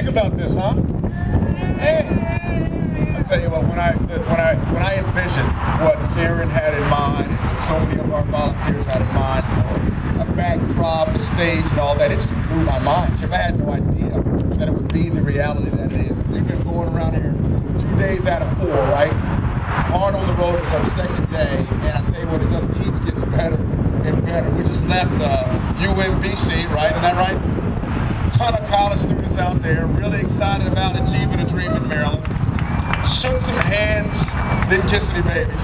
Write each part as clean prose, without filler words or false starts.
think about this, huh? Hey, I tell you what, when I envisioned what Karen had in mind, and what so many of our volunteers had in mind, a backdrop, a stage, and all that, it just blew my mind. I had no idea that it would be the reality that it is. We've been going around here 2 days out of 4, right? Hard on the road. It's our second day, and I tell you what, it just keeps getting better and better. We just left UMBC, right? Isn't that right? Ton of college students out there, really excited about achieving a dream in Maryland. Shook some hands, didn't kiss any babies,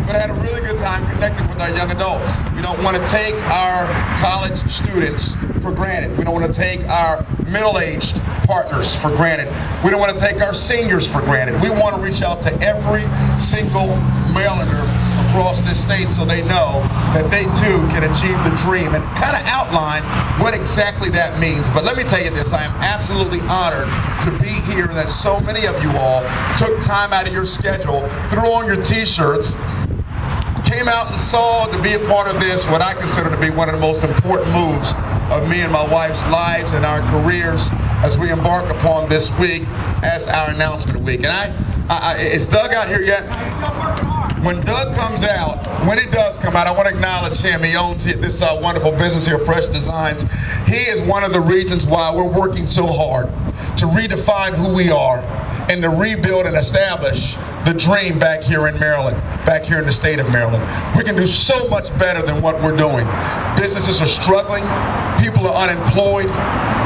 but had a really good time connecting with our young adults. We don't want to take our college students for granted. We don't want to take our middle-aged partners for granted. We don't want to take our seniors for granted. We want to reach out to every single Marylander across this state so they know that they too can achieve the dream, and kind of outline what exactly that means. But let me tell you this, I am absolutely honored to be here, and that so many of you all took time out of your schedule, threw on your t-shirts, came out and saw to be a part of this, what I consider to be one of the most important moves of me and my wife's lives and our careers as we embark upon this week as our announcement week. And is Doug out here yet? When Doug comes out, when he does come out, I want to acknowledge him. He owns this wonderful business here, Fresh Designs. He is one of the reasons why we're working so hard to redefine who we are and to rebuild and establish the dream back here in Maryland, back here in the state of Maryland. We can do so much better than what we're doing. Businesses are struggling. People are unemployed.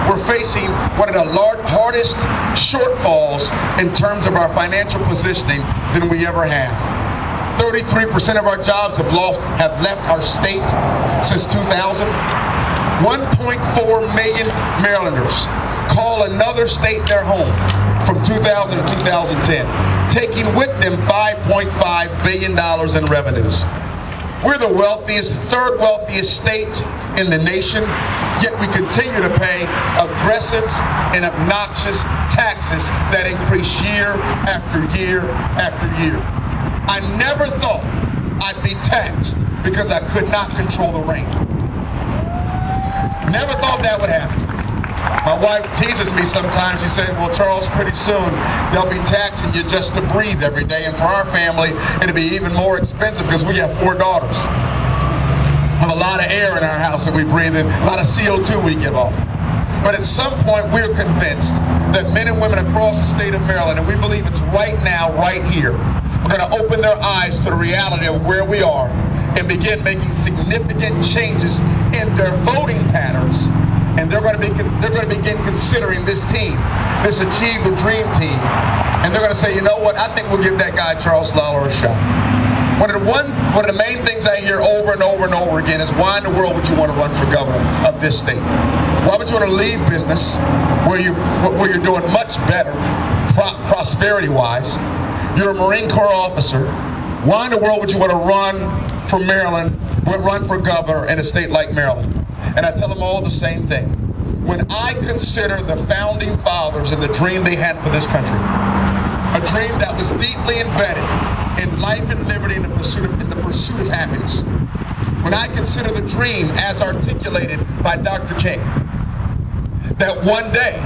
We're facing one of the hardest shortfalls in terms of our financial positioning than we ever have. 33% of our jobs have left our state since 2000. 1.4 million Marylanders call another state their home from 2000 to 2010, taking with them $5.5 billion in revenues. We're the wealthiest, third wealthiest state in the nation, yet we continue to pay aggressive and obnoxious taxes that increase year after year after year. I never thought I'd be taxed because I could not control the rain. Never thought that would happen. My wife teases me sometimes. She said, well, Charles, pretty soon they'll be taxing you just to breathe every day. And for our family, it'll be even more expensive because we have 4 daughters. We have a lot of air in our house that we breathe in, a lot of CO2 we give off. But at some point, we're convinced that men and women across the state of Maryland, and we believe it's right now, right here, are going to open their eyes to the reality of where we are and begin making significant changes in their voting patterns. And they're going to begin considering this team, this Achieve the Dream team. And they're going to say, you know what, I think we'll give that guy Charles Lollar a shot. One of the main things I hear over and over and over again is, why in the world would you want to run for governor of this state? Why would you want to leave business where you're doing much better prosperity-wise? You're a Marine Corps officer. Why in the world would you want to run for Maryland, run for governor in a state like Maryland? And I tell them all the same thing. When I consider the founding fathers and the dream they had for this country, a dream that was deeply embedded in life and liberty and the pursuit of happiness. When I consider the dream as articulated by Dr. King, that one day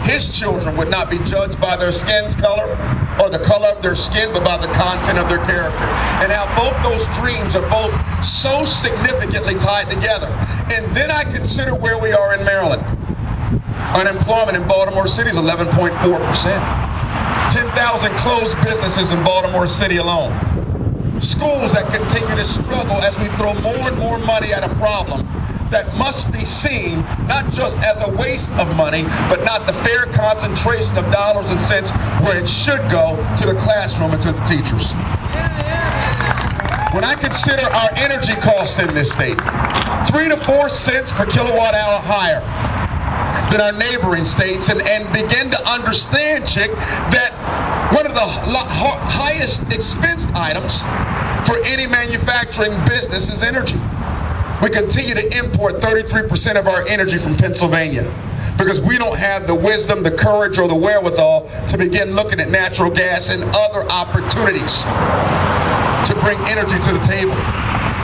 his children would not be judged by their skin's color or the color of their skin, but by the content of their character. And how both those dreams are both so significantly tied together. And then I consider where we are in Maryland. Unemployment in Baltimore City is 11.4%. 10,000 closed businesses in Baltimore City alone. Schools that continue to struggle as we throw more and more money at a problem that must be seen not just as a waste of money, but not the fair concentration of dollars and cents where it should go to the classroom and to the teachers. When I consider our energy costs in this state, 3 to 4 cents per kilowatt hour higher than our neighboring states, and begin to understand, Chick, that one of the highest expense items for any manufacturing business is energy. We continue to import 33% of our energy from Pennsylvania because we don't have the wisdom, the courage, or the wherewithal to begin looking at natural gas and other opportunities to bring energy to the table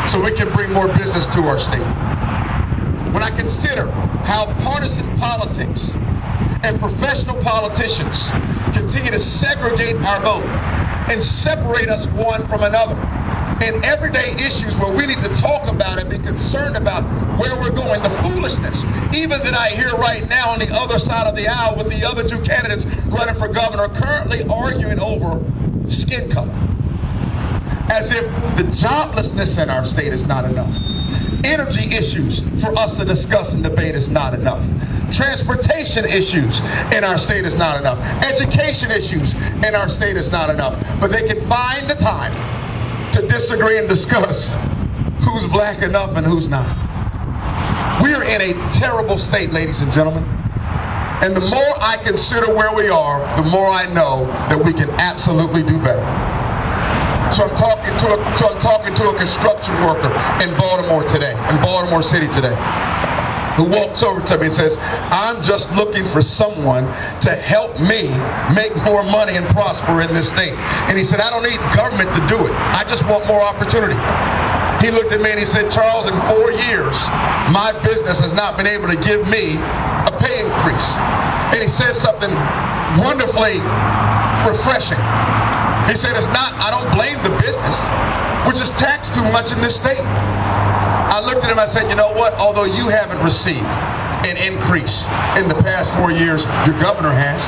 so we can bring more business to our state. When I consider how partisan politics and professional politicians continue to segregate our vote and separate us one from another in everyday issues where we need to talk about and be concerned about where we're going. The foolishness, even that I hear right now on the other side of the aisle with the other two candidates running for governor currently arguing over skin color, as if the joblessness in our state is not enough. Energy issues for us to discuss and debate is not enough. Transportation issues in our state is not enough. Education issues in our state is not enough. But they can find the time to disagree and discuss who's black enough and who's not. We are in a terrible state, ladies and gentlemen. And the more I consider where we are, the more I know that we can absolutely do better. So I'm talking to a construction worker in Baltimore today, in Baltimore City today, who walks over to me and says, I'm just looking for someone to help me make more money and prosper in this state. And he said, I don't need government to do it. I just want more opportunity. He looked at me and he said, Charles, in 4 years, my business has not been able to give me a pay increase. And he said something wonderfully refreshing. He said, I don't blame the business. We're just taxed too much in this state. I looked at him, I said, you know what? Although you haven't received an increase in the past 4 years, your governor has.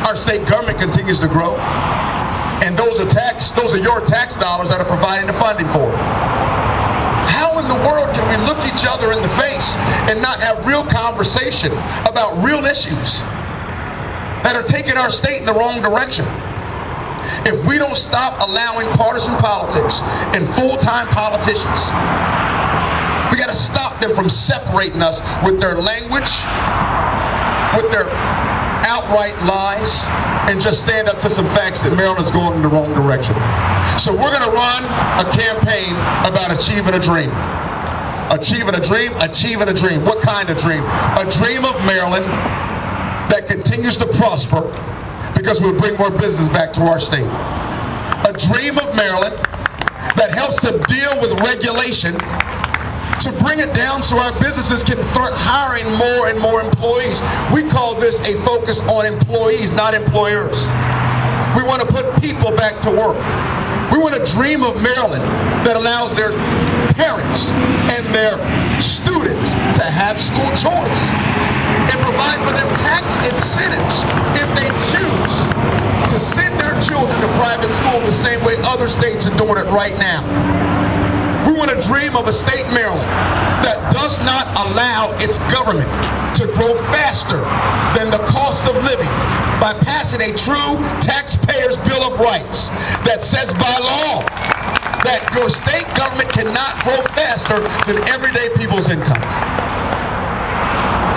Our state government continues to grow. And those are your tax dollars that are providing the funding for it. How in the world can we look each other in the face and not have real conversation about real issues that are taking our state in the wrong direction? If we don't stop allowing partisan politics and full-time politicians, we got to stop them from separating us with their language, with their outright lies, and just stand up to some facts that Maryland's going in the wrong direction. So we're going to run a campaign about achieving a dream. Achieving a dream, achieving a dream. What kind of dream? A dream of Maryland that continues to prosper because we'll bring more business back to our state. A dream of Maryland that helps to deal with regulation to bring it down so our businesses can start hiring more and more employees. We call this a focus on employees, not employers. We want to put people back to work. We want a dream of Maryland that allows their parents and their students to have school choice and provide for them tax incentives if they choose to send their children to private school the same way other states are doing it right now. We want to dream of a state, Maryland, that does not allow its government to grow faster than the cost of living by passing a true taxpayer's Bill of Rights that says by law that your state government cannot grow faster than everyday people's income.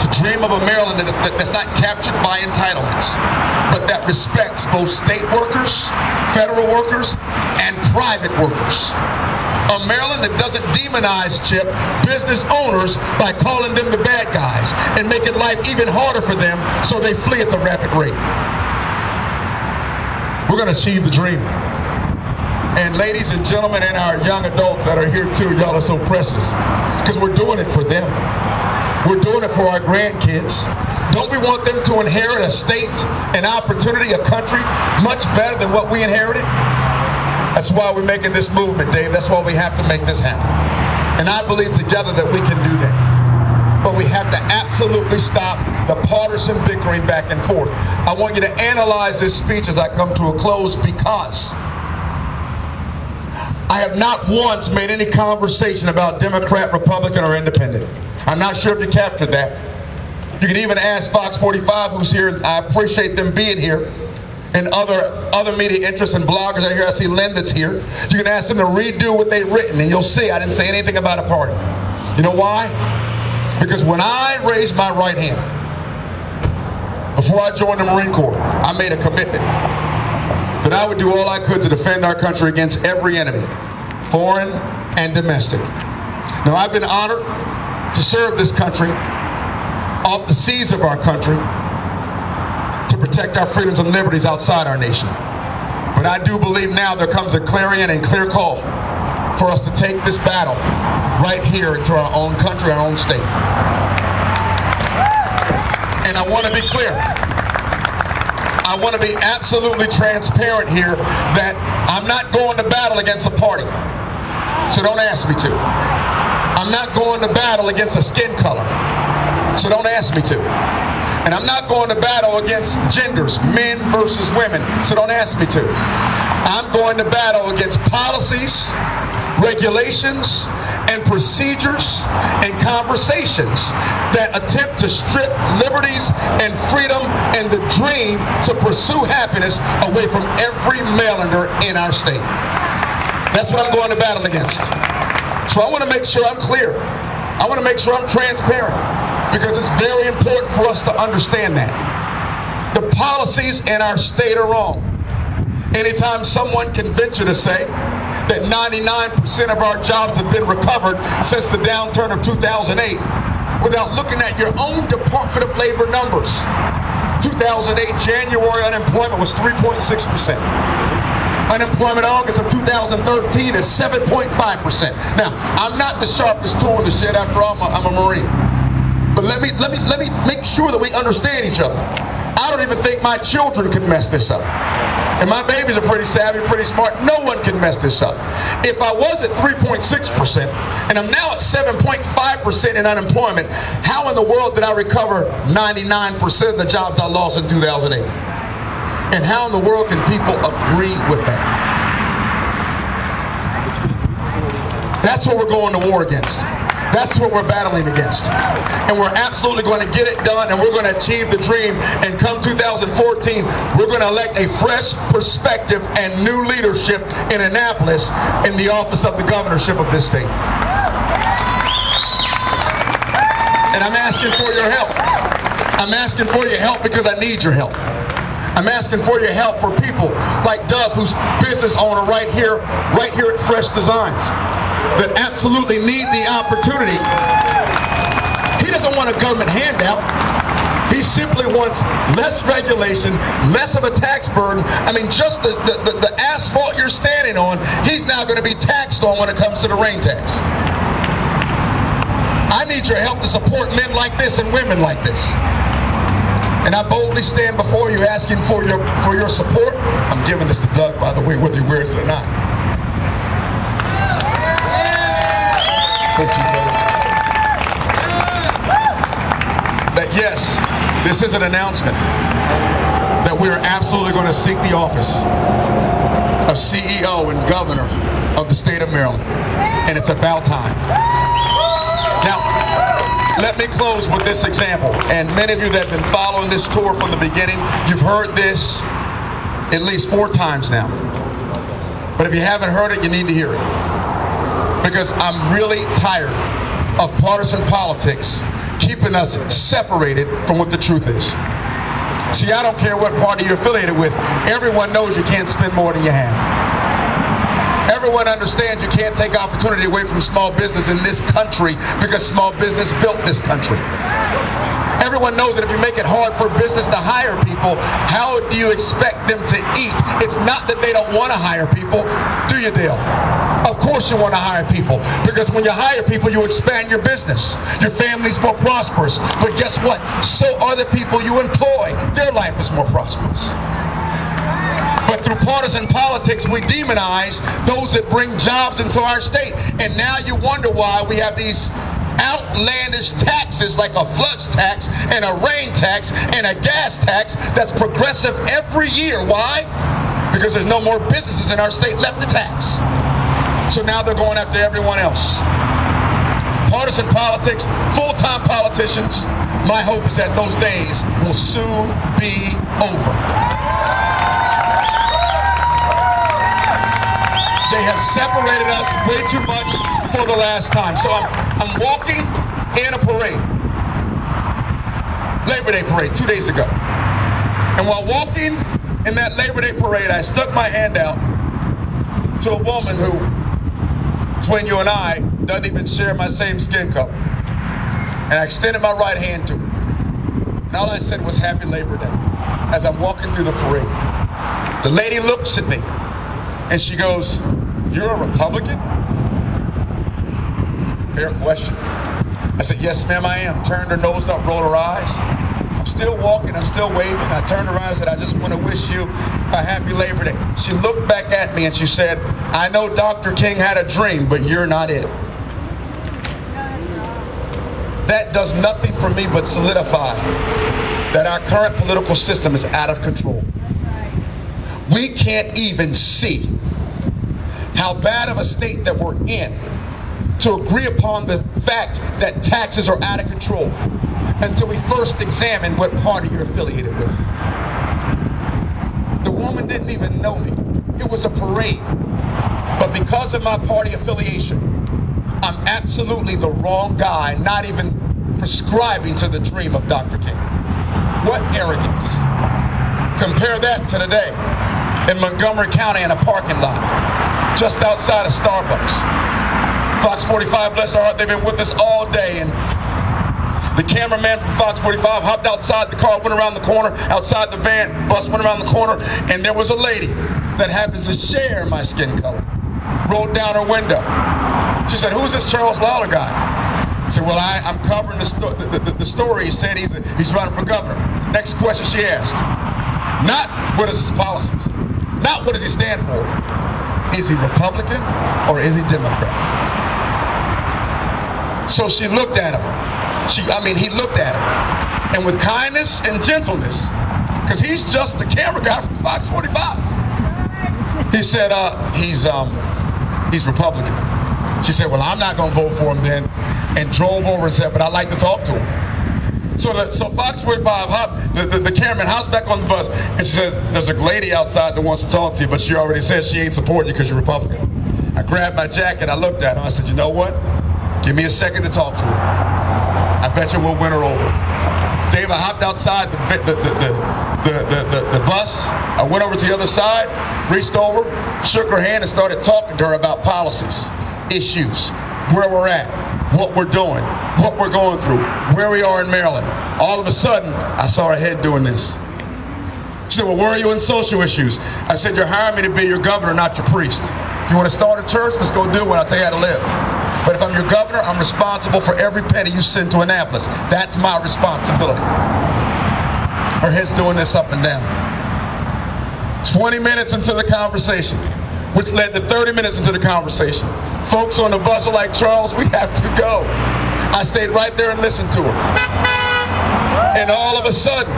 To dream of a Maryland that's not captured by entitlements, but that respects both state workers, federal workers, and private workers. A Maryland that doesn't demonize, Chip, business owners by calling them the bad guys and making life even harder for them so they flee at the rapid rate. We're going to achieve the dream. And ladies and gentlemen, and our young adults that are here too, y'all are so precious because we're doing it for them. We're doing it for our grandkids. Don't we want them to inherit a state, an opportunity, a country much better than what we inherited? That's why we're making this movement, Dave. That's why we have to make this happen. And I believe together that we can do that. But we have to absolutely stop the partisan bickering back and forth. I want you to analyze this speech as I come to a close because I have not once made any conversation about Democrat, Republican, or Independent. I'm not sure if you captured that. You can even ask Fox 45, who's here. I appreciate them being here. And other media interests and bloggers out here. I see Lynn that's here. You can ask them to redo what they've written, and you'll see I didn't say anything about a party. You know why? Because when I raised my right hand, before I joined the Marine Corps, I made a commitment that I would do all I could to defend our country against every enemy, foreign and domestic. Now, I've been honored to serve this country off the seas of our country, to protect our freedoms and liberties outside our nation. But I do believe now there comes a clarion and clear call for us to take this battle right here into our own country, our own state. And I want to be clear. I want to be absolutely transparent here that I'm not going to battle against a party. So don't ask me to. I'm not going to battle against a skin color. So don't ask me to. And I'm not going to battle against genders, men versus women. So don't ask me to. I'm going to battle against policies, regulations, and procedures and conversations that attempt to strip liberties and freedom and the dream to pursue happiness away from every mailander in our state. That's what I'm going to battle against. So I want to make sure I'm clear. I want to make sure I'm transparent, because it's very important for us to understand that. The policies in our state are wrong. Anytime someone can venture to say that 99% of our jobs have been recovered since the downturn of 2008 without looking at your own Department of Labor numbers. 2008 January unemployment was 3.6%. Unemployment August of 2013 is 7.5%. Now, I'm not the sharpest tool in the shed. After all, I'm a Marine. But let me make sure that we understand each other. I don't even think my children could mess this up. And my babies are pretty savvy, pretty smart. No one can mess this up. If I was at 3.6% and I'm now at 7.5% in unemployment, how in the world did I recover 99% of the jobs I lost in 2008? And how in the world can people agree with that? That's what we're going to war against. That's what we're battling against. And we're absolutely going to get it done, and we're going to achieve the dream. And come 2014, we're going to elect a fresh perspective and new leadership in Annapolis in the office of the governorship of this state. And I'm asking for your help. I'm asking for your help because I need your help. I'm asking for your help for people like Doug, who's business owner right here at Fresh Designs, that absolutely need the opportunity. He doesn't want a government handout. He simply wants less regulation, less of a tax burden. I mean, just the asphalt you're standing on, he's now going to be taxed on when it comes to the rain tax. I need your help to support men like this and women like this. And I boldly stand before you asking for your support. I'm giving this to Doug, by the way, whether he wears it or not. Thank you, brother. That yes, this is an announcement that we are absolutely going to seek the office of CEO and governor of the state of Maryland. And it's about time. Now, let me close with this example. And many of you that have been following this tour from the beginning, you've heard this at least 4 times now. But if you haven't heard it, you need to hear it. Because I'm really tired of partisan politics keeping us separated from what the truth is. See, I don't care what party you're affiliated with. Everyone knows you can't spend more than you have. Everyone understands you can't take opportunity away from small business in this country because small business built this country. Everyone knows that if you make it hard for business to hire people, how do you expect them to eat? It's not that they don't want to hire people, do you, Dale? Of course you want to hire people, because when you hire people, you expand your business. Your family's more prosperous. But guess what? So are the people you employ. Their life is more prosperous. But through partisan politics, we demonize those that bring jobs into our state. And now you wonder why we have these outlandish taxes like a floods tax and a rain tax and a gas tax that's progressive every year. Why? Because there's no more businesses in our state left to tax. So now they're going after everyone else. Partisan politics, full-time politicians, my hope is that those days will soon be over. They have separated us way too much for the last time. So I'm walking in a parade, Labor Day parade, 2 days ago. And while walking in that Labor Day parade, I stuck my hand out to a woman who, between you and I, doesn't even share my same skin color. And I extended my right hand to her. And all I said was Happy Labor Day as I'm walking through the parade. The lady looks at me and she goes, "You're a Republican?" Fair question. I said, "Yes, ma'am, I am." Turned her nose up, rolled her eyes. I'm still walking, I'm still waving. I turned around and said, I just want to wish you a happy Labor Day. She looked back at me and she said, I know Dr. King had a dream, but you're not it. That does nothing for me but solidify that our current political system is out of control. We can't even see how bad of a state that we're in to agree upon the fact that taxes are out of control until we first examine what party you're affiliated with. The woman didn't even know me. It was a parade. But because of my party affiliation, I'm absolutely the wrong guy, not even prescribing to the dream of Dr. King. What arrogance. Compare that to today in Montgomery County in a parking lot, just outside of Starbucks. Fox 45, bless our heart, they've been with us all day, and the cameraman from Fox 45 hopped outside the car, went around the corner, outside the van, bus went around the corner, and there was a lady that happens to share my skin color. Rolled down her window. She said, who's this Charles Lollar guy? I said, well, I'm covering the story. He said he's running for governor. Next question she asked, not what is his policies, not what does he stand for. Is he Republican or is he Democrat? So she looked at him. He looked at her. And with kindness and gentleness, because he's just the camera guy from Fox 45. He said, he's Republican. She said, well, I'm not going to vote for him then, and drove over and said, but I'd like to talk to him. So Fox 45, the cameraman hops back on the bus, and she says, there's a lady outside that wants to talk to you, but she already said she ain't supporting you because you're Republican. I grabbed my jacket, I looked at her, I said, you know what? Give me a second to talk to her. I bet you we'll win her over. Dave, I hopped outside the bus. I went over to the other side, reached over, shook her hand, and started talking to her about policies, issues, where we're at, what we're doing, what we're going through, where we are in Maryland. All of a sudden, I saw her head doing this. She said, well, where are you in social issues? I said, you're hiring me to be your governor, not your priest. If you want to start a church, let's go do it. I'll tell you how to live. But if I'm your governor, I'm responsible for every penny you send to Annapolis. That's my responsibility. Her head's doing this up and down. 20 minutes into the conversation, which led to 30 minutes into the conversation. Folks on the bus are like, Charles, we have to go. I stayed right there and listened to her. And all of a sudden,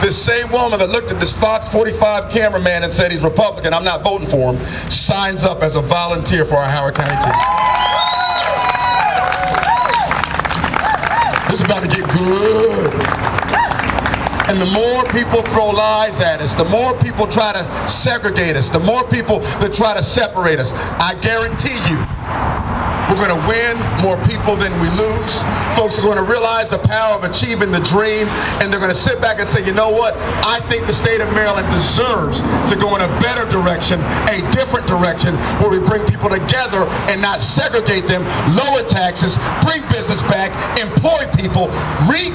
this same woman that looked at this Fox 45 cameraman and said he's Republican, I'm not voting for him, signs up as a volunteer for our Howard County team. This is about to get good. And the more people throw lies at us, the more people try to segregate us, the more people that try to separate us, I guarantee you, we're going to win more people than we lose. Folks are going to realize the power of achieving the dream, and they're going to sit back and say, you know what? I think the state of Maryland deserves to go in a better direction, a different direction, where we bring people together and not segregate them, lower taxes, bring business back, employ people, bring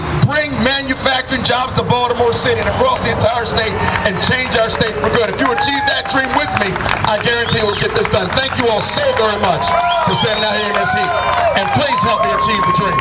manufacturing jobs to Baltimore City and across the entire state, and change our state for good. If you achieve that dream with me, I guarantee we'll get this done. Thank you all so very much for standing out here in this heat. And please help me achieve the dream.